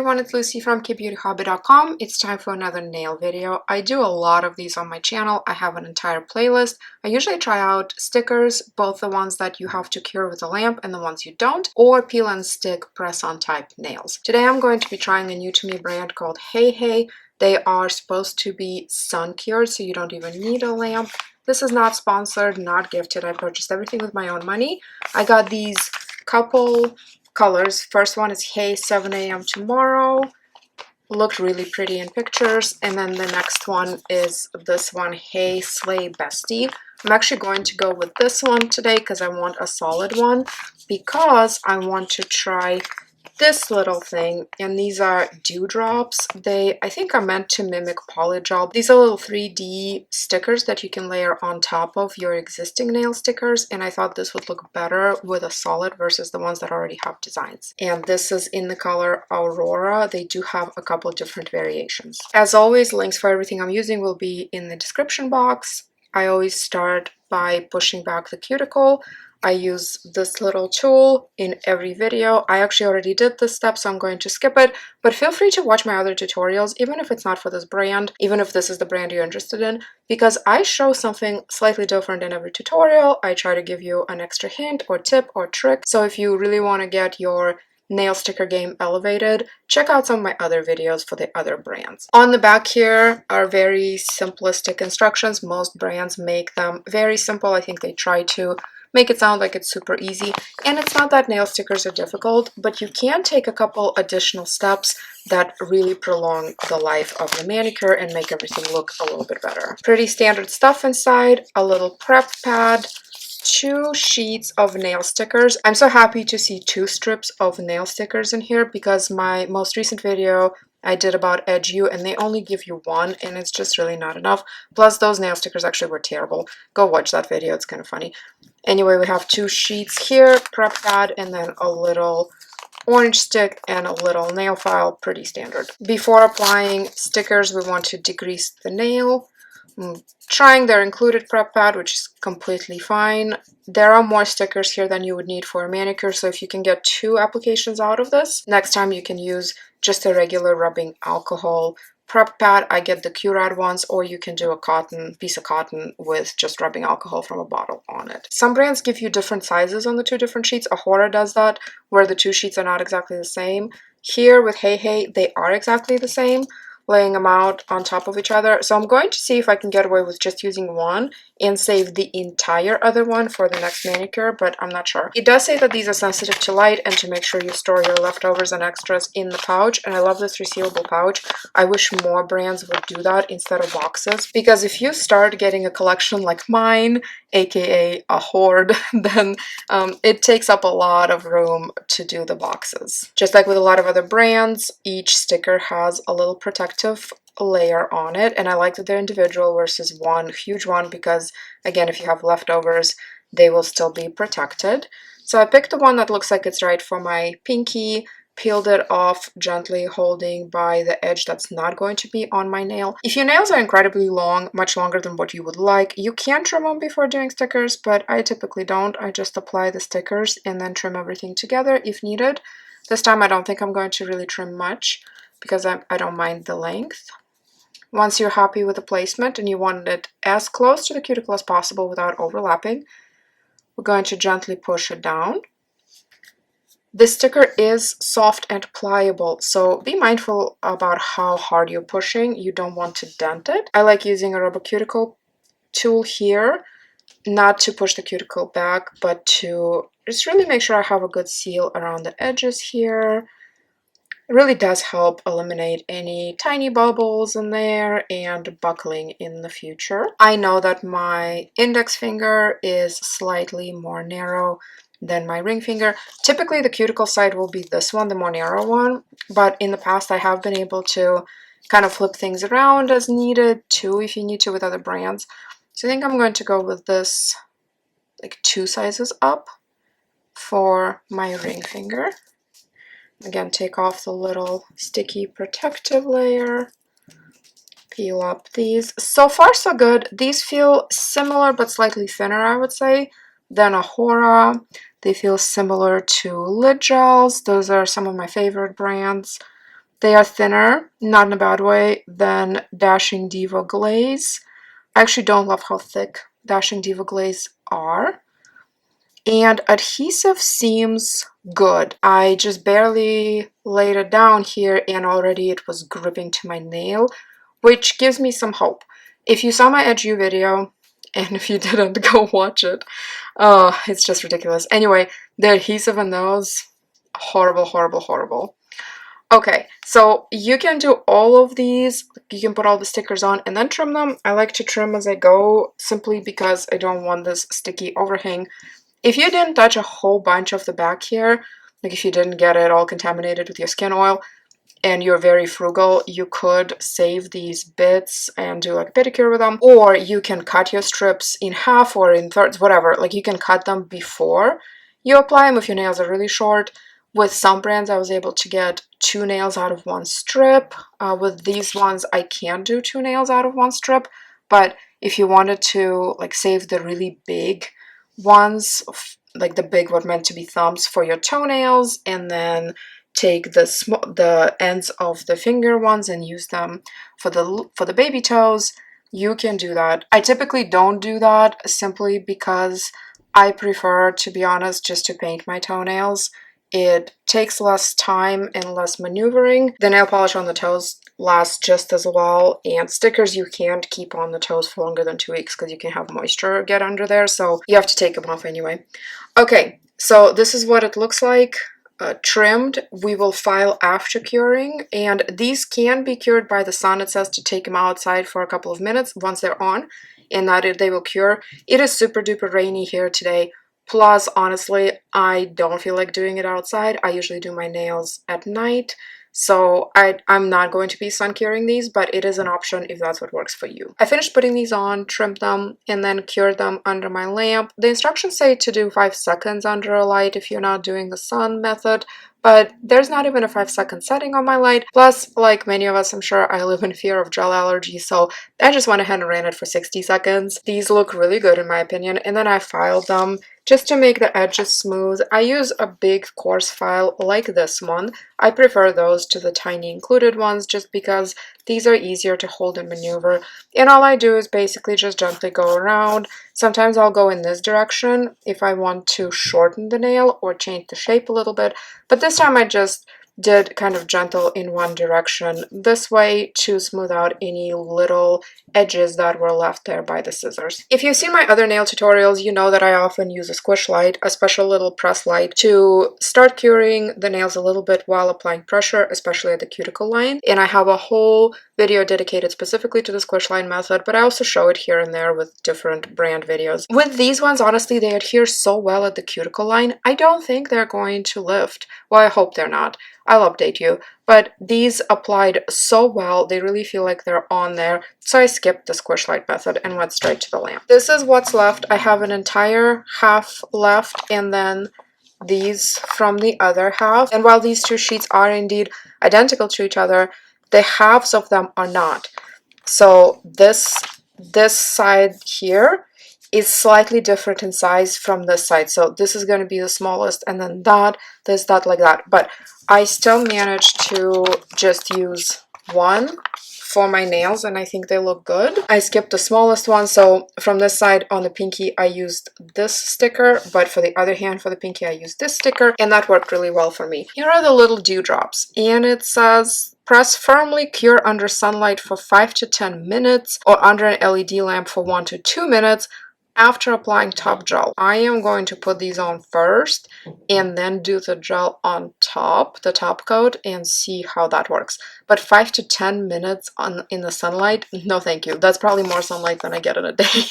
everyone, it's Lucy from KBeautyHobbit.com. It's time for another nail video. I do a lot of these on my channel. I have an entire playlist. I usually try out stickers, both the ones that you have to cure with a lamp and the ones you don't, or peel and stick press-on type nails. Today I'm going to be trying a new to me brand called HeyHae. They are supposed to be sun cured, so you don't even need a lamp. This is not sponsored, not gifted. I purchased everything with my own money. I got these couple colors. First one is Hey 7 a.m. tomorrow. Looked really pretty in pictures. And then the next one is this one, Hey Slay Bestie. I'm actually going to go with this one today because I want a solid one, because I want to try this little thing, and these are dewdrops. They, I think, are meant to mimic polygel. These are little 3D stickers that you can layer on top of your existing nail stickers, and I thought this would look better with a solid versus the ones that already have designs. And this is in the color Aurora. They do have a couple of different variations. As always, links for everything I'm using will be in the description box. I always start by pushing back the cuticle. I use this little tool in every video. I actually already did this step, so I'm going to skip it, but feel free to watch my other tutorials, even if it's not for this brand, even if this is the brand you're interested in, because I show something slightly different in every tutorial. I try to give you an extra hint or tip or trick. So if you really want to get your nail sticker game elevated, check out some of my other videos for the other brands. On the back here are very simplistic instructions. Most brands make them very simple. I think they try to make it sound like it's super easy, and it's not that nail stickers are difficult, but you can take a couple additional steps that really prolong the life of the manicure and make everything look a little bit better. Pretty standard stuff inside, a little prep pad, 2 sheets of nail stickers. I'm so happy to see 2 strips of nail stickers in here, because my most recent video I did about Edge You, and they only give you 1, and it's just really not enough. Plus, those nail stickers actually were terrible. Go watch that video, it's kind of funny. Anyway, we have 2 sheets here, prep pad, and then a little orange stick and a little nail file, pretty standard. Before applying stickers, we want to degrease the nail. I'm trying their included prep pad, which is completely fine. There are more stickers here than you would need for a manicure, so if you can get 2 applications out of this, next time you can use just a regular rubbing alcohol prep pad. I get the Curad ones, or you can do a piece of cotton with just rubbing alcohol from a bottle on it. Some brands give you different sizes on the 2 different sheets. Ahora does that, where the 2 sheets are not exactly the same. Here with HeyHae, they are exactly the same, laying them out on top of each other. So I'm going to see if I can get away with just using one and save the entire other one for the next manicure, but I'm not sure. It does say that these are sensitive to light and to make sure you store your leftovers and extras in the pouch, and I love this resealable pouch. I wish more brands would do that instead of boxes, because if you start getting a collection like mine, aka a hoard, then it takes up a lot of room to do the boxes. Just like with a lot of other brands, each sticker has a little protective layer on it, and I like that they're individual versus one huge one, because again, if you have leftovers, they will still be protected. So I picked the one that looks like it's right for my pinky, peeled it off gently, holding by the edge that's not going to be on my nail. If your nails are incredibly long, much longer than what you would like, you can trim them before doing stickers, but I typically don't. I just apply the stickers and then trim everything together if needed. This time I don't think I'm going to really trim much, because I don't mind the length. Once you're happy with the placement and you want it as close to the cuticle as possible without overlapping, we're going to gently push it down. This sticker is soft and pliable, so be mindful about how hard you're pushing. You don't want to dent it. I like using a rubber cuticle tool here, not to push the cuticle back, but to just really make sure I have a good seal around the edges here. It really does help eliminate any tiny bubbles in there and buckling in the future. I know that my index finger is slightly more narrow than my ring finger. Typically the cuticle side will be this one, the more narrow one, but in the past I have been able to kind of flip things around as needed too, if you need to with other brands. So I think I'm going to go with this like 2 sizes up for my ring finger. Again, take off the little sticky protective layer, peel up these. So far so good. These feel similar but slightly thinner, I would say, than Ahora. They feel similar to lid gels. Those are some of my favorite brands. They are thinner, not in a bad way, than Dashing Diva Glaze. I actually don't love how thick Dashing Diva Glaze are. And adhesive seems good. I just barely laid it down here and already it was gripping to my nail, which gives me some hope. If you saw my edge video, and if you didn't, go watch it. Oh, it's just ridiculous. Anyway, the adhesive in those, horrible, horrible, horrible. Okay, so you can do all of these. You can put all the stickers on and then trim them. I like to trim as I go simply because I don't want this sticky overhang. If you didn't touch a whole bunch of the back here, like if you didn't get it all contaminated with your skin oil and you're very frugal, you could save these bits and do like a pedicure with them, or you can cut your strips in half or in thirds, whatever. Like you can cut them before you apply them if your nails are really short. With some brands, I was able to get 2 nails out of 1 strip. With these ones, I can't do 2 nails out of 1 strip, but if you wanted to like save the really big ones, like the big what meant to be thumbs for your toenails, and then take the ends of the finger ones and use them for the baby toes, you can do that. I typically don't do that simply because I prefer, to be honest, just to paint my toenails. It takes less time and less maneuvering. The nail polish on the toes lasts just as well, and stickers you can't keep on the toes for longer than 2 weeks because you can have moisture get under there, so you have to take them off anyway. Okay, so this is what it looks like. Trimmed. We will file after curing, and these can be cured by the sun. It says to take them outside for a couple of minutes once they're on, and that they will cure. It is super duper rainy here today. Plus, honestly, I don't feel like doing it outside. I usually do my nails at night, so I'm not going to be sun curing these, but it is an option if that's what works for you. I finished putting these on, trimmed them, and then cured them under my lamp. The instructions say to do 5 seconds under a light if you're not doing the sun method, but there's not even a 5-second setting on my light. Plus, like many of us, I'm sure I live in fear of gel allergy, so I just went ahead and ran it for 60 seconds. These look really good in my opinion, and then I filed them just to make the edges smooth. I use a big coarse file like this one. I prefer those to the tiny included ones just because these are easier to hold and maneuver. And all I do is basically just gently go around. Sometimes I'll go in this direction if I want to shorten the nail or change the shape a little bit, but this time I just did kind of gentle in one direction this way to smooth out any little edges that were left there by the scissors. If you've seen my other nail tutorials, you know that I often use a squish light, a special little press light, to start curing the nails a little bit while applying pressure, especially at the cuticle line. And I have a whole video dedicated specifically to the squish line method, but I also show it here and there with different brand videos. With these ones, honestly, they adhere so well at the cuticle line, I don't think they're going to lift. Well, I hope they're not. I'll update you. But these applied so well, they really feel like they're on there. So I skipped the squish light method and went straight to the lamp. This is what's left. I have an entire half left and then these from the other half. And while these 2 sheets are indeed identical to each other, the halves of them are not. So this side here is slightly different in size from this side. So this is going to be the smallest, and then that, like that. But I still managed to just use one for my nails, and I think they look good. I skipped the smallest one, so from this side on the pinky I used this sticker, but for the other hand for the pinky I used this sticker, and that worked really well for me. Here are the little dewdrops, and it says press firmly, cure under sunlight for 5 to 10 minutes or under an LED lamp for 1 to 2 minutes after applying top gel. I am going to put these on first and then do the gel on top, the top coat, and see how that works. But 5 to 10 minutes in the sunlight, no thank you. That's probably more sunlight than I get in a day.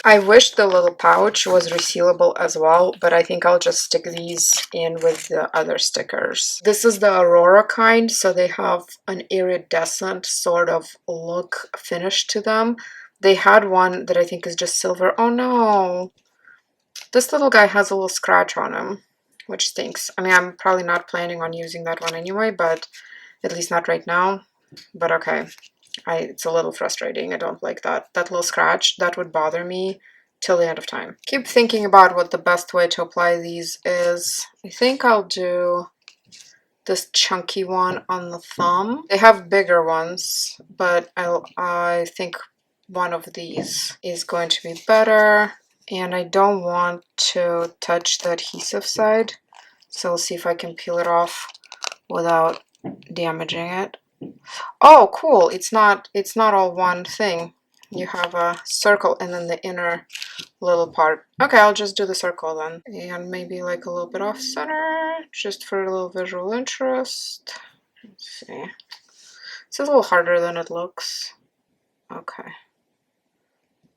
I wish the little pouch was resealable as well, but I think I'll just stick these in with the other stickers. This is the Aurora kind, so they have an iridescent sort of look finish to them. They had one that I think is just silver. Oh no! This little guy has a little scratch on him, which stinks. I mean, I'm probably not planning on using that one anyway, but at least not right now. But okay. It's a little frustrating. I don't like that. That little scratch, that would bother me till the end of time. Keep thinking about what the best way to apply these is. I think I'll do this chunky one on the thumb. They have bigger ones, but I think one of these is going to be better. And I don't want to touch the adhesive side, so I'll see if I can peel it off without damaging it. Oh, cool. It's not all one thing. You have a circle and then the inner little part. Okay, I'll just do the circle then. And maybe like a little bit off center, just for a little visual interest. Let's see. It's a little harder than it looks. Okay.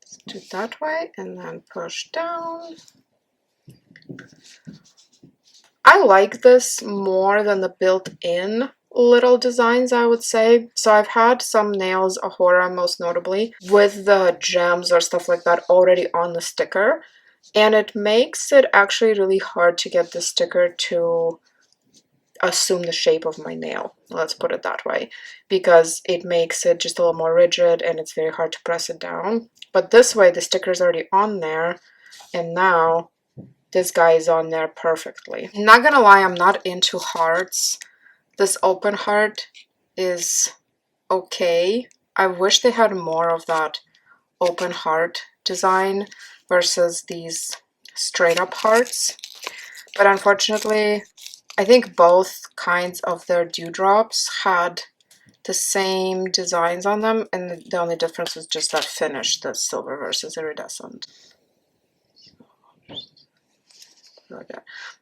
Let's do it that way and then push down. I like this more than the built-in little designs, I would say. So I've had some nails, Ahura most notably, with the gems or stuff like that already on the sticker, and it makes it actually really hard to get the sticker to assume the shape of my nail, let's put it that way, because it makes it just a little more rigid and it's very hard to press it down. But this way the sticker is already on there, and now this guy is on there perfectly. Not gonna lie, I'm not into hearts. This open heart is okay. I wish they had more of that open heart design versus these straight up hearts. But unfortunately, I think both kinds of their dewdrops had the same designs on them, and the only difference was just that finish, the silver versus iridescent.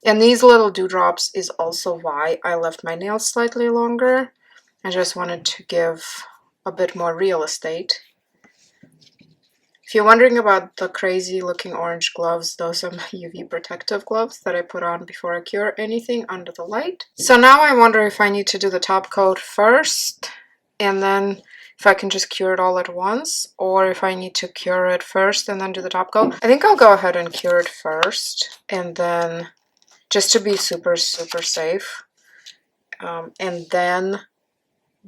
And these little dewdrops is also why I left my nails slightly longer. I just wanted to give a bit more real estate. If you're wondering about the crazy looking orange gloves, those are my UV protective gloves that I put on before I cure anything under the light. So now I wonder if I need to do the top coat first, and then if I can just cure it all at once, or if I need to cure it first and then do the top coat. I think I'll go ahead and cure it first, and then just to be super safe, and then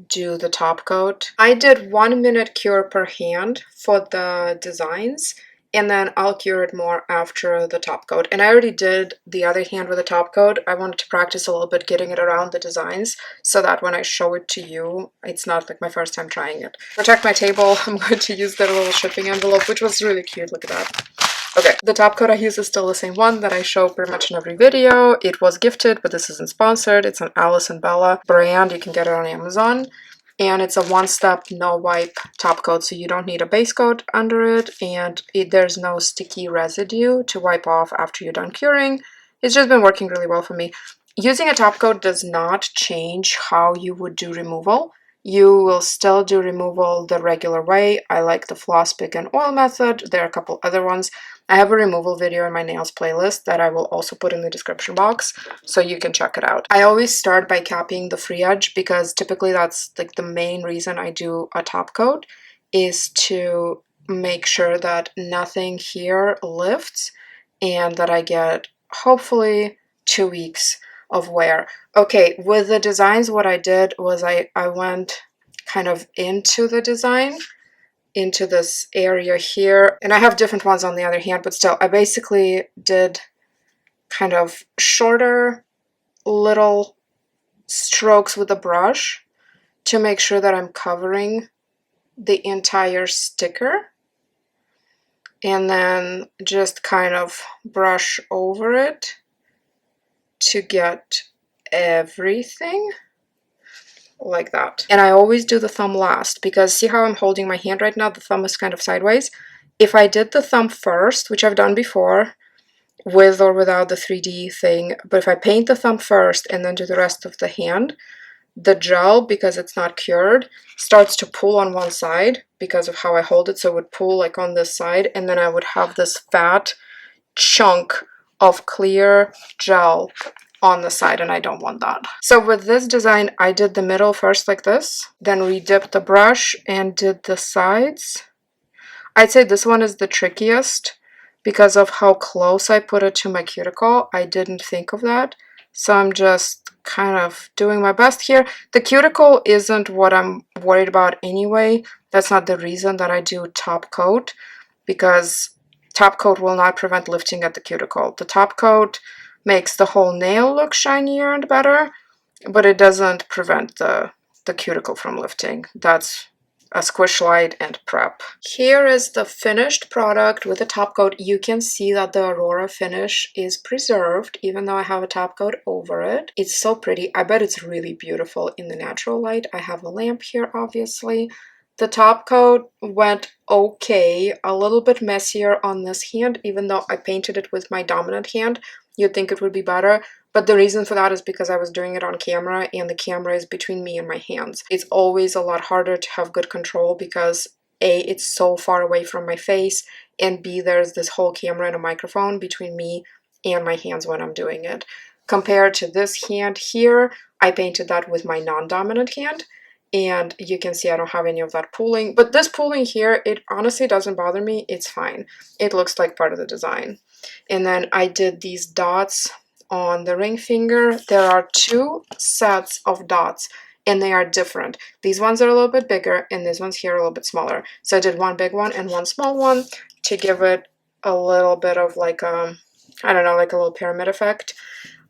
do the top coat. I did 1 minute cure per hand for the designs, and then I'll cure it more after the top coat. And I already did the other hand with the top coat. I wanted to practice a little bit getting it around the designs so that when I show it to you, it's not like my first time trying it. To protect my table, I'm going to use their little shipping envelope, which was really cute. Look at that. Okay, the top coat I use is still the same one that I show pretty much in every video. It was gifted, but this isn't sponsored. It's an Alice and Bella brand. You can get it on Amazon. And it's a one-step no-wipe top coat, so you don't need a base coat under it, and there's no sticky residue to wipe off after you're done curing. It's just been working really well for me. Using a top coat does not change how you would do removal. You will still do removal the regular way. I like the floss, pick, and oil method. There are a couple other ones. I have a removal video in my nails playlist that I will also put in the description box, so you can check it out. I always start by capping the free edge, because typically that's like the main reason I do a top coat, is to make sure that nothing here lifts and that I get hopefully 2 weeks of wear. Okay, with the designs, what I did was I went kind of into the design, into this area here, and I have different ones on the other hand, but still I basically did kind of shorter little strokes with the brush to make sure that I'm covering the entire sticker, and then just kind of brush over it to get everything like that. And I always do the thumb last, because see how I'm holding my hand right now? The thumb is kind of sideways. If I did the thumb first, which I've done before, with or without the 3D thing, but if I paint the thumb first and then do the rest of the hand, the gel, because it's not cured, starts to pull on one side because of how I hold it. So it would pull like on this side, and then I would have this fat chunk of clear gel on the side, and I don't want that. So with this design, I did the middle first like this, then re-dipped the brush and did the sides. I'd say this one is the trickiest because of how close I put it to my cuticle. I didn't think of that, so I'm just kind of doing my best here. The cuticle isn't what I'm worried about anyway. That's not the reason that I do top coat, because top coat will not prevent lifting at the cuticle. The top coat makes the whole nail look shinier and better, but it doesn't prevent the cuticle from lifting. That's a squish light and prep. Here is the finished product with a top coat. You can see that the Aurora finish is preserved, even though I have a top coat over it. It's so pretty. I bet it's really beautiful in the natural light. I have a lamp here, obviously. The top coat went okay, a little bit messier on this hand, even though I painted it with my dominant hand. You'd think it would be better. But the reason for that is because I was doing it on camera and the camera is between me and my hands. It's always a lot harder to have good control because A, it's so far away from my face, and B, there's this whole camera and a microphone between me and my hands when I'm doing it. Compared to this hand here, I painted that with my non-dominant hand, and you can see I don't have any of that pooling. But this pooling here, it honestly doesn't bother me. It's fine. It looks like part of the design. And then I did these dots on the ring finger. There are two sets of dots and they are different. These ones are a little bit bigger and these ones here are a little bit smaller. So I did one big one and one small one to give it a little bit of like I don't know, like a little pyramid effect.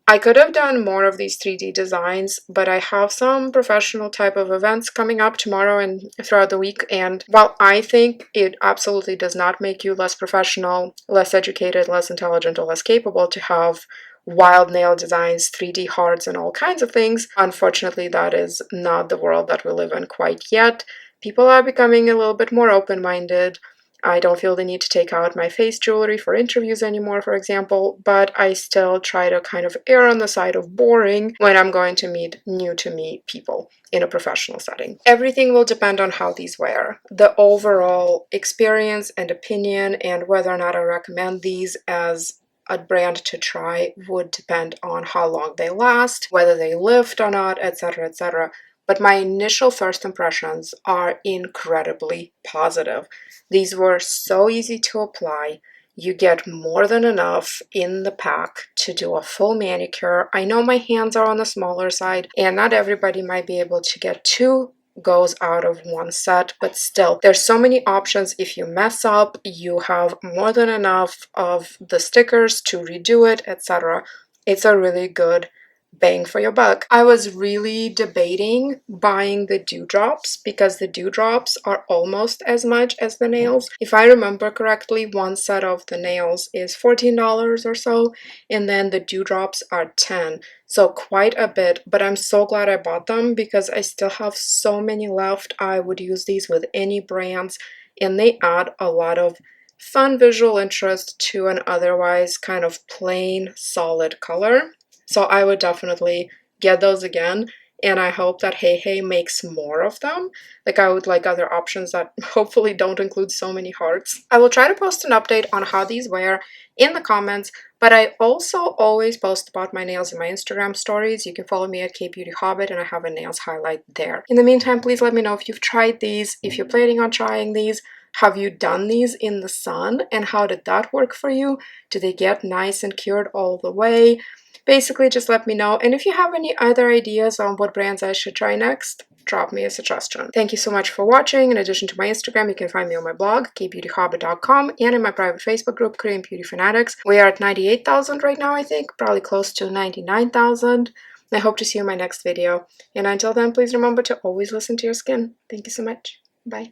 I could have done more of these 3D designs, but I have some professional type of events coming up tomorrow and throughout the week, and while I think it absolutely does not make you less professional, less educated, less intelligent, or less capable to have wild nail designs, 3D hearts, and all kinds of things, unfortunately that is not the world that we live in quite yet. People are becoming a little bit more open-minded. I don't feel the need to take out my face jewelry for interviews anymore, for example, but I still try to kind of err on the side of boring when I'm going to meet new to me people in a professional setting. Everything will depend on how these wear. The overall experience and opinion and whether or not I recommend these as a brand to try would depend on how long they last, whether they lift or not, etc., etc. But my initial first impressions are incredibly positive. These were so easy to apply. You get more than enough in the pack to do a full manicure. I know my hands are on the smaller side, and not everybody might be able to get two goes out of one set, but still, there's so many options. If you mess up, you have more than enough of the stickers to redo it, etc. It's a really good bang for your buck. I was really debating buying the dewdrops because the dewdrops are almost as much as the nails. If I remember correctly, one set of the nails is $14 or so, and then the dewdrops are $10. So quite a bit, but I'm so glad I bought them because I still have so many left. I would use these with any brands, and they add a lot of fun visual interest to an otherwise kind of plain, solid color. So I would definitely get those again, and I hope that HeyHae makes more of them. Like, I would like other options that hopefully don't include so many hearts. I will try to post an update on how these wear in the comments, but I also always post about my nails in my Instagram stories. You can follow me at KBeautyHobbit, and I have a nails highlight there. In the meantime, please let me know if you've tried these, if you're planning on trying these. Have you done these in the sun, and how did that work for you? Do they get nice and cured all the way? Basically, just let me know. And if you have any other ideas on what brands I should try next, drop me a suggestion. Thank you so much for watching. In addition to my Instagram, you can find me on my blog, KBeautyHobbit.com, and in my private Facebook group, Korean Beauty Fanatics. We are at 98,000 right now, I think, probably close to 99,000. I hope to see you in my next video. And until then, please remember to always listen to your skin. Thank you so much. Bye.